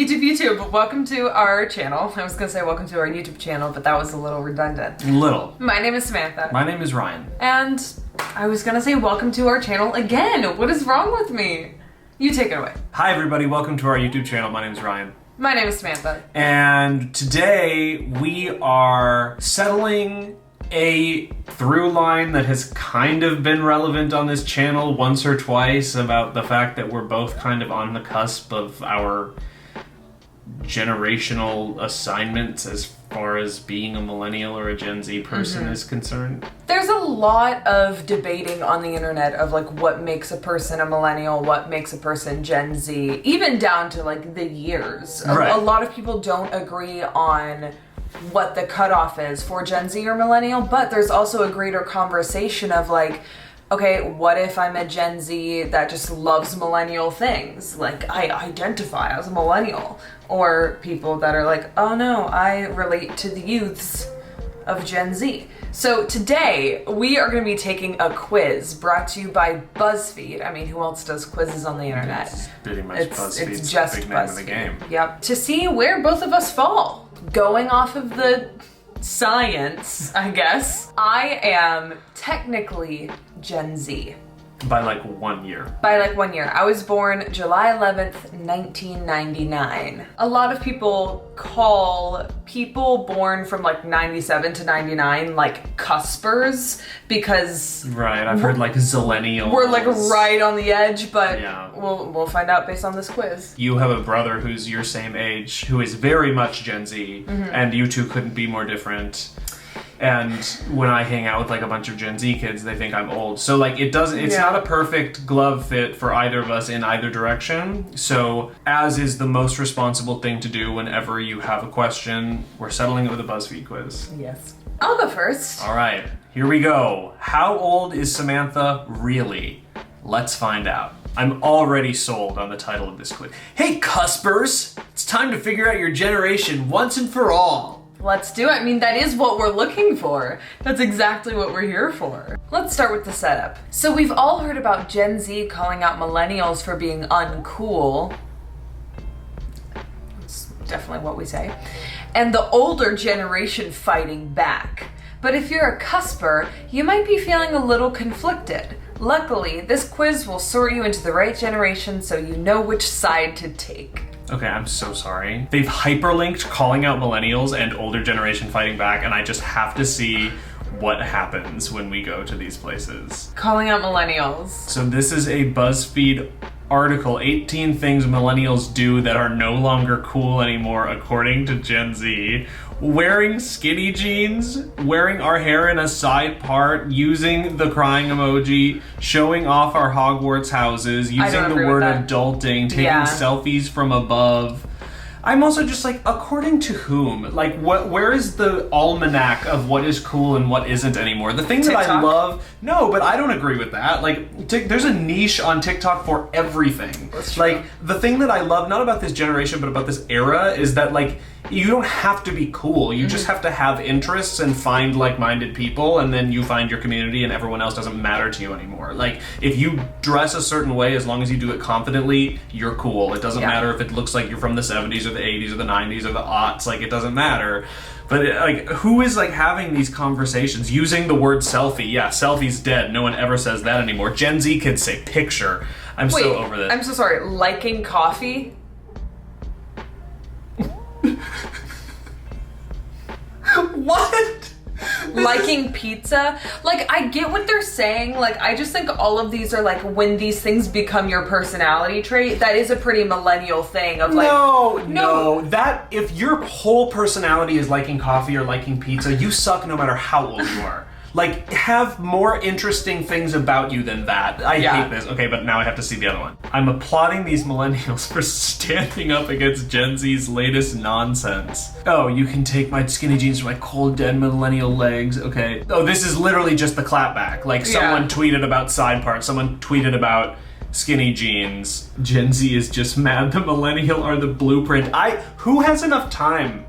YouTube, welcome to our channel. I was gonna say welcome to our YouTube channel, but that was a little redundant. My name is Samantha. My name is Ryan. And I was gonna say welcome to our channel again. What is wrong with me? You take it away. Hi everybody, welcome to our YouTube channel. My name is Ryan. My name is Samantha. And today we are settling a through line that has kind of been relevant on this channel once or twice about the fact that we're both kind of on the cusp of our generational assignments as far as being a millennial or a Gen Z person is concerned. There's a lot of debating on the internet of like what makes a person a millennial, what makes a person Gen Z, even down to like the years. Right. A lot of people don't agree on what the cutoff is for Gen Z or millennial, but there's also a greater conversation of like, okay, what if I'm a Gen Z that just loves millennial things? Like, I identify as a millennial. Or people that are like, oh no, I relate to the youths of Gen Z. So today, we are going to be taking a quiz brought to you by Buzzfeed. I mean, who else does quizzes on the internet? It's pretty much Buzzfeed's it's just the big name of the game. Yep. To see where both of us fall. Going off of the science, I guess, I am technically Gen Z. By like 1 year. By like 1 year. I was born July 11th, 1999. A lot of people call people born from like 97 to 99 like cuspers because... Right, I've heard like zillennials. We're like right on the edge, but yeah. we'll find out based on this quiz. You have a brother who's your same age, who is very much Gen Z, and you two couldn't be more different. And when I hang out with like a bunch of Gen Z kids, they think I'm old. So like it's not a perfect glove fit for either of us in either direction. So as is the most responsible thing to do whenever you have a question, we're settling it with a BuzzFeed quiz. Yes. I'll go first. All right, here we go. How old is Samantha really? Let's find out. I'm already sold on the title of this quiz. Hey cuspers, it's time to figure out your generation once and for all. Let's do it. I mean, that is what we're looking for. That's exactly what we're here for. Let's start with the setup. So we've all heard about Gen Z calling out millennials for being uncool. That's definitely what we say. And the older generation fighting back. But if you're a cusper, you might be feeling a little conflicted. Luckily, this quiz will sort you into the right generation so you know which side to take. Okay, I'm so sorry. They've hyperlinked calling out millennials and older generation fighting back, and I just have to see what happens when we go to these places. Calling out millennials. So this is a BuzzFeed article, 18 things millennials do that are no longer cool anymore according to Gen Z. Wearing skinny jeans, wearing our hair in a side part, using the crying emoji, showing off our Hogwarts houses, using the word adulting, taking selfies from above. I'm also just like, according to whom? Like, where is the almanac of what is cool and what isn't anymore? The thing that I love, no, but I don't agree with that. Like, there's a niche on TikTok for everything. That's true. Like, the thing that I love, not about this generation, but about this era, is that, like, you don't have to be cool. You just have to have interests and find like-minded people, and then you find your community and everyone else doesn't matter to you anymore. Like, if you dress a certain way, as long as you do it confidently, you're cool. It doesn't matter if it looks like you're from the 70s or the 80s or the 90s or the aughts. Like, it doesn't matter. But like, who is like having these conversations using the word selfie? Yeah, selfie's dead. No one ever says that anymore. Gen Z kids say picture. I'm so over this. I'm so sorry. Liking coffee? What? Liking pizza? Like, I get what they're saying. Like, I just think all of these are like when these things become your personality trait. That is a pretty millennial thing of like... No. That, if your whole personality is liking coffee or liking pizza, you suck no matter how old you are. Like, have more interesting things about you than that. I hate this. Okay, but now I have to see the other one. I'm applauding these millennials for standing up against Gen Z's latest nonsense. Oh, you can take my skinny jeans from my cold, dead millennial legs. Okay. Oh, this is literally just the clapback. Like, someone tweeted about side parts. Someone tweeted about skinny jeans. Gen Z is just mad the millennial are the blueprint. Who has enough time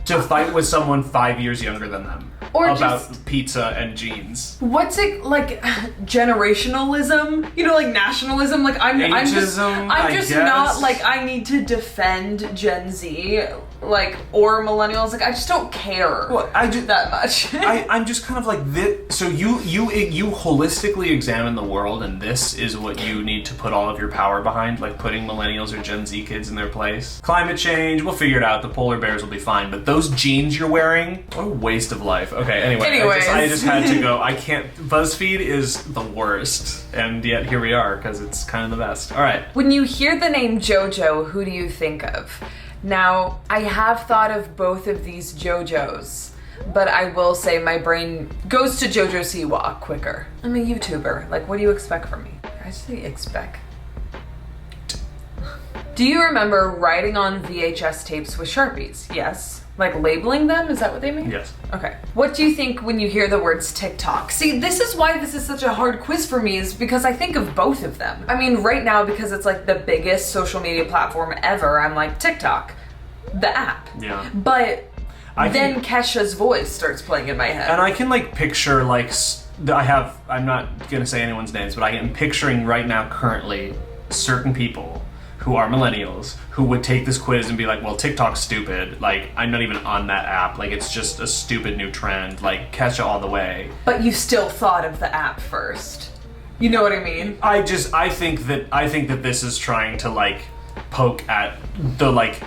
to fight with someone 5 years younger than them Or about just- pizza and jeans. What's it like? Generationalism? You know, like nationalism. Like I'm just Ageism, I not guess. like I need to defend Gen Z, like or millennials. Like I just don't care that much. I'm just kind of like this. So you holistically examine the world, and this is what you need to put all of your power behind, like putting millennials or Gen Z kids in their place. Climate change, we'll figure it out. The polar bears will be fine. But those jeans you're wearing, what a waste of life. Okay, anyway, I just had to go. I can't. BuzzFeed is the worst, and yet here we are because it's kind of the best. All right. When you hear the name JoJo, who do you think of? Now, I have thought of both of these JoJos, but I will say my brain goes to JoJo Siwa quicker. I'm a YouTuber. Like, what do you expect from me? I say expect. Do you remember writing on VHS tapes with Sharpies? Yes. Like labeling them? Is that what they mean? Yes. Okay. What do you think when you hear the words TikTok? See, this is why this is such a hard quiz for me, is because I think of both of them. I mean, right now, because it's like the biggest social media platform ever, I'm like, TikTok, the app. Yeah. But then Kesha's voice starts playing in my head. And I can like picture like I'm not gonna say anyone's names, but I am picturing right now currently certain people who are millennials who would take this quiz and be like, well, TikTok's stupid. Like, I'm not even on that app. Like, it's just a stupid new trend. Like, Kesha all the way. But you still thought of the app first. You know what I mean? I think that this is trying to like poke at the like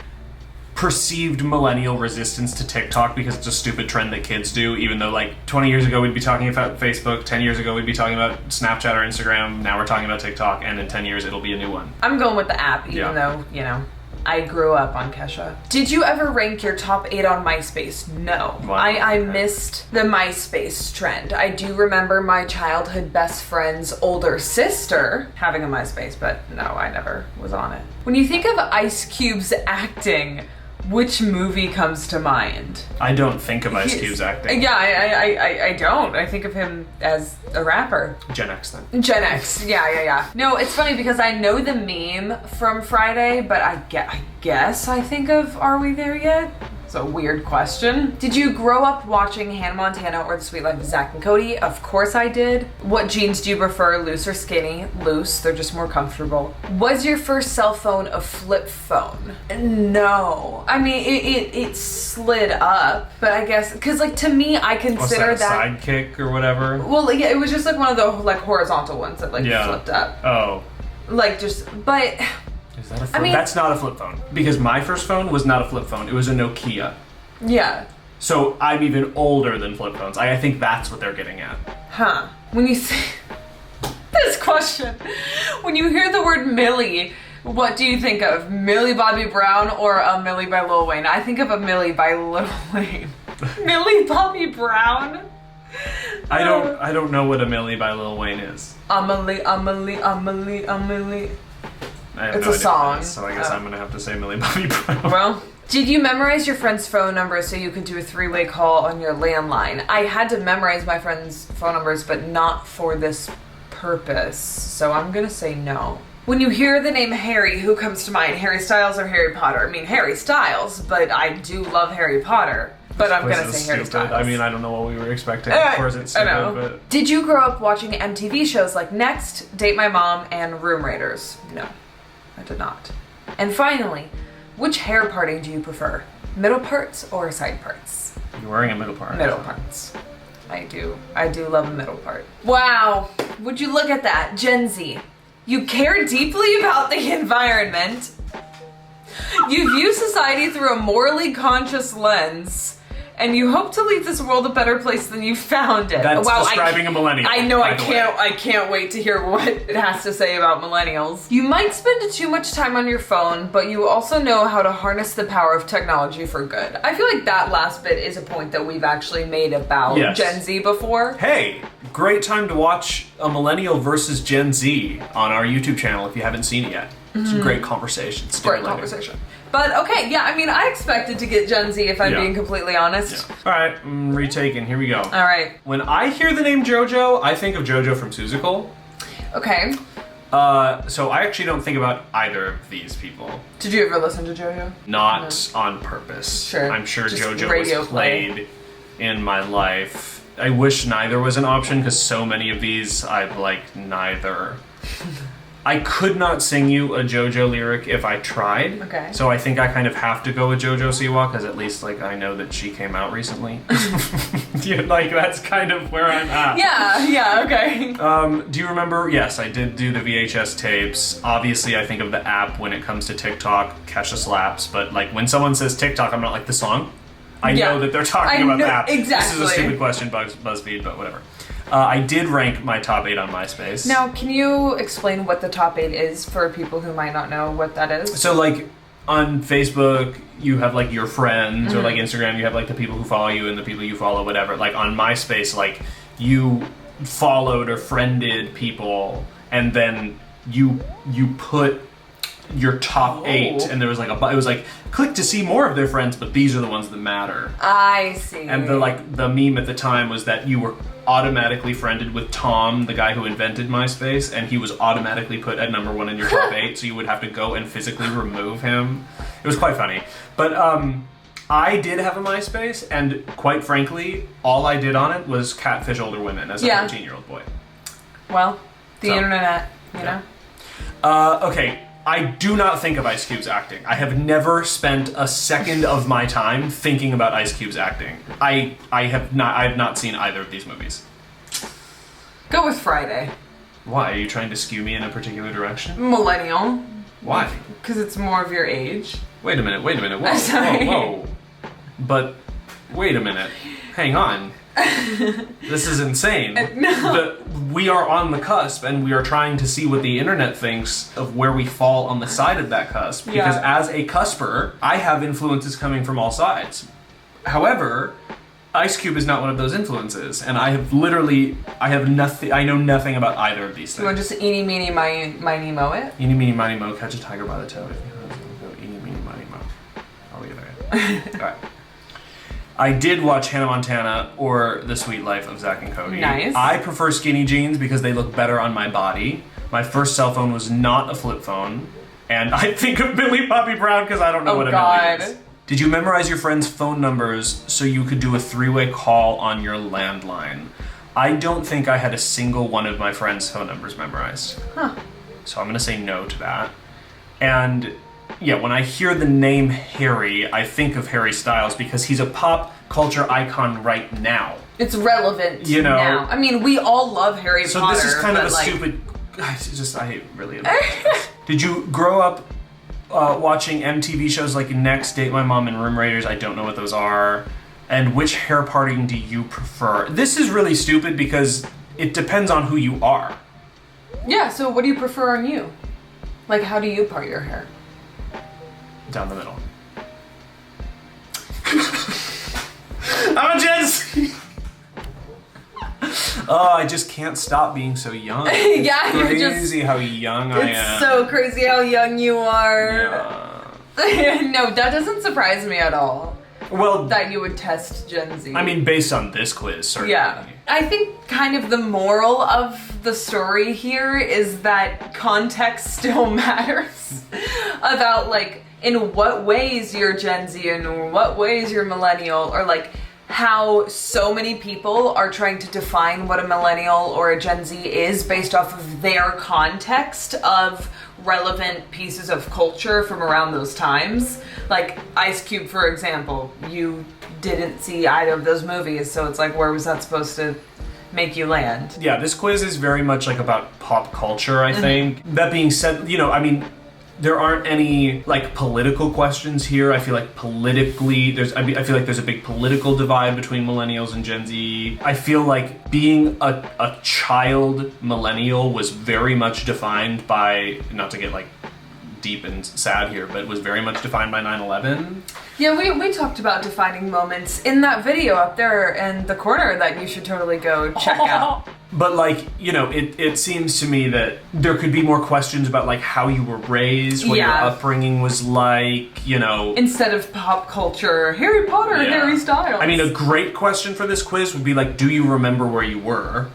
perceived millennial resistance to TikTok because it's a stupid trend that kids do, even though like 20 years ago we'd be talking about Facebook, 10 years ago we'd be talking about Snapchat or Instagram, now we're talking about TikTok, and in 10 years it'll be a new one. I'm going with the app, even though, you know, I grew up on Kesha. Did you ever rank your top 8 on MySpace? No. Wow. I missed the MySpace trend. I do remember my childhood best friend's older sister having a MySpace, but no, I never was on it. When you think of Ice Cube's acting, which movie comes to mind? I don't think of Ice Cube's acting. Yeah, I don't. I think of him as a rapper. Gen X then. Gen X, yeah. No, it's funny because I know the meme from Friday, but I guess I think of Are We There Yet? It's a weird question. Did you grow up watching Hannah Montana or The Sweet Life of Zack and Cody? Of course I did. What jeans do you prefer, loose or skinny? Loose, they're just more comfortable. Was your first cell phone a flip phone? No. I mean, it slid up, but I guess, because like to me, I consider What's that, sidekick or whatever? Well, yeah, it was just like one of the like horizontal ones that like flipped up. Oh. Like just, but... Is that a flip? That's not a flip phone. Because my first phone was not a flip phone. It was a Nokia. Yeah. So I'm even older than flip phones. I think that's what they're getting at. Huh. When you say... this question. When you hear the word Millie, what do you think of? Millie Bobby Brown or a Millie by Lil Wayne? I think of a Millie by Lil Wayne. Millie Bobby Brown? I don't know what a Millie by Lil Wayne is. Amelie. It's a song. So I guess I'm gonna have to say Millie Bobby Brown. Well, did you memorize your friend's phone number so you could do a 3-way call on your landline? I had to memorize my friend's phone numbers, but not for this purpose. So I'm gonna say no. When you hear the name Harry, who comes to mind? Harry Styles or Harry Potter? I mean, Harry Styles, but I do love Harry Potter. But I'm gonna say Harry Styles. I mean, I don't know what we were expecting. Of course it's stupid, I know. But... Did you grow up watching MTV shows like Next, Date My Mom, and Room Raiders? No, I did not. And finally, which hair parting do you prefer? Middle parts or side parts? You're wearing a middle part. Middle parts. I do love a middle part. Wow, would you look at that, Gen Z. You care deeply about the environment. You view society through a morally conscious lens, and you hope to leave this world a better place than you found it. That's describing a millennial. I know, I can't wait to hear what it has to say about millennials. You might spend too much time on your phone, but you also know how to harness the power of technology for good. I feel like that last bit is a point that we've actually made about Gen Z before. Hey, great time to watch a millennial versus Gen Z on our YouTube channel if you haven't seen it yet. It's a great conversation. Great conversation. But okay, yeah, I mean, I expected to get Gen Z if I'm being completely honest. Yeah. All right, retaken. Here we go. All right. When I hear the name JoJo, I think of JoJo from Seussical. Okay. So I actually don't think about either of these people. Did you ever listen to JoJo? Not on purpose. Sure. I'm sure Just JoJo radio was played in my life. I wish neither was an option because so many of these I'd like neither. I could not sing you a JoJo lyric if I tried. Okay. So I think I kind of have to go with JoJo Siwa because at least like I know that she came out recently. Yeah, like that's kind of where I'm at. Yeah, okay. Do you remember? Yes, I did do the VHS tapes. Obviously, I think of the app when it comes to TikTok, Catch the Slaps. But like when someone says TikTok, I'm not like the song. I know that they're talking about the app. Exactly. This is a stupid question, BuzzFeed, but whatever. I did rank my top 8 on MySpace. Now, can you explain what the top 8 is for people who might not know what that is? So, like, on Facebook, you have, like, your friends, or, like, Instagram, you have, like, the people who follow you and the people you follow, whatever. Like, on MySpace, like, you followed or friended people, and then you put your top 8, and there was, like, it was, like, click to see more of their friends, but these are the ones that matter. I see. And the meme at the time was that you were automatically friended with Tom, the guy who invented MySpace, and he was automatically put at number 1 in your top 8, so you would have to go and physically remove him. It was quite funny. But I did have a MySpace, and quite frankly, all I did on it was catfish older women as a 13-year-old boy. Well, the internet, you know? Okay. I do not think of Ice Cube's acting. I have never spent a second of my time thinking about Ice Cube's acting. I have not seen either of these movies. Go with Friday. Why? Are you trying to skew me in a particular direction? Millennial. Why? Because it's more of your age. Wait a minute. Whoa, I'm sorry. whoa. But, wait a minute. Hang on. This is insane. No. We are on the cusp, and we are trying to see what the internet thinks of where we fall on the side of that cusp. Because as a cusper, I have influences coming from all sides. However, Ice Cube is not one of those influences, and I know nothing about either of these things. You want to just eeny, meeny, miny, moe it? Eeny, meeny, miny, moe, catch a tiger by the toe. If you go eeny, meeny, miny, moe. I'll leave it. Alright. I did watch Hannah Montana or The Sweet Life of Zack and Cody. Nice. I prefer skinny jeans because they look better on my body. My first cell phone was not a flip phone. And I think of Billy Bobby Brown because I don't know what a million is. Did you memorize your friends' phone numbers so you could do a 3-way call on your landline? I don't think I had a single one of my friends' phone numbers memorized. Huh. So I'm going to say no to that. And yeah, when I hear the name Harry, I think of Harry Styles because he's a pop culture icon right now. It's relevant now. I mean, we all love Harry Potter. So this is kind of a stupid... I really... Did you grow up watching MTV shows like Next, Date My Mom, and Room Raiders? I don't know what those are. And which hair parting do you prefer? This is really stupid because it depends on who you are. Yeah, so what do you prefer on you? Like, how do you part your hair? Down the middle. I'm a Gen Z! Oh, I just can't stop being so young. Yeah, it's you're crazy how young I am. It's so crazy how young you Yeah. are. No, that doesn't surprise me at all. Well, that you would test Gen Z. I mean, based on this quiz, certainly. Yeah. I think kind of the moral of the story here is that context still matters. About, like, in what ways you're Gen Z and in what ways you're millennial, or, like, how so many people are trying to define what a millennial or a Gen Z is based off of their context of relevant pieces of culture from around those times. Like Ice Cube, for example, you didn't see either of those movies, so it's like, where was that supposed to make you land? Yeah, this quiz is very much like about pop culture, I think. That being said, you know, I mean, there aren't any like political questions here. I feel like politically, I feel like there's a big political divide between millennials and Gen Z. I feel like being a child millennial was very much defined by, not to get like deep and sad here, but was very much defined by 9/11. Yeah, we talked about defining moments in that video up there in the corner that you should totally go check out. But like, you know, it seems to me that there could be more questions about like how you were raised, what your upbringing was like, you know. Instead of pop culture, Harry Potter, Harry Styles. I mean, a great question for this quiz would be like, do you remember where you were?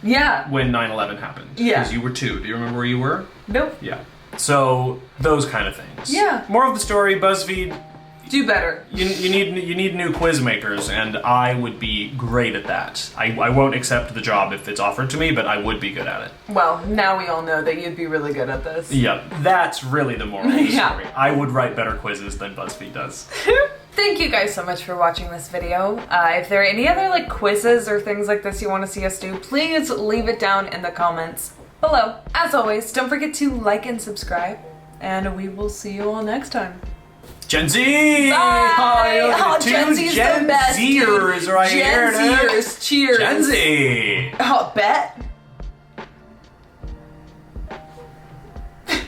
Yeah. when 9/11 happened. Yeah. Because you were 2. Do you remember where you were? Nope. Yeah. So, those kind of things. Yeah. Moral of the story, BuzzFeed, Do better. you need new quiz makers, and I would be great at that. I won't accept the job if it's offered to me, but I would be good at it. Well, now we all know that you'd be really good at this. Yep, that's really the moral of the Yeah. story. I would write better quizzes than BuzzFeed does. Thank you guys so much for watching this video. If there are any other like quizzes or things like this you want to see us do, please leave it down in the comments below. As always, don't forget to like and subscribe, and we will see you all next time. Gen Z! Bye! Oh, Gen Z's the best, dude. Zers right here, Gen dude. Zers, cheers. Gen Z! Oh, bet.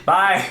Bye!